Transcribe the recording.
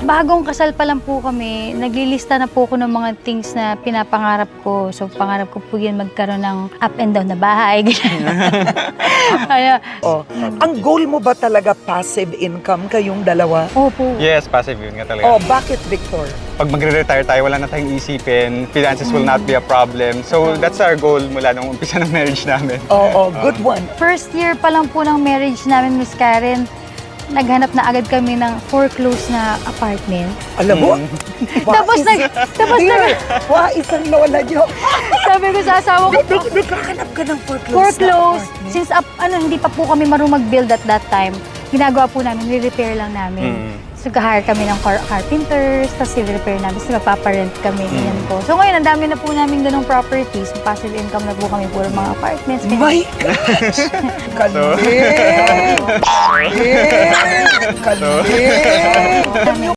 Bagong kasal pa lang po kami, naglilista na po ako ng mga things na pinapangarap ko. So, pangarap ko po yan magkaroon ng up and down na bahay. Oh, ang goal mo ba talaga passive income kayong dalawa? Opo. Yes, passive yun nga talaga. Oh, bakit, Victor? Pag magre-retire tayo, wala na tayong isipin. Finances will not be a problem. So, that's our goal mula nung umpisa ng marriage namin. Oh, good one. First year pa lang po ng marriage namin, Miss Karen, naghanap na agad kami ng foreclosed na apartment. Alam mo? Tapos isang lola niyo. sabi ko sa asawa ko, Nagkahanap ka ng foreclosed. foreclosed. Since hindi pa po kami marunong mag-build at that time, ginagawa po namin, re-repair lang namin. So, hire kami ng carpenters, tapos i-repair namin, so magpaparent kami, ganyan po. So, ngayon, ang dami na po namin ganong properties, passive income na po kami, puro mga apartments. My gosh! Kalbin! Kalbin!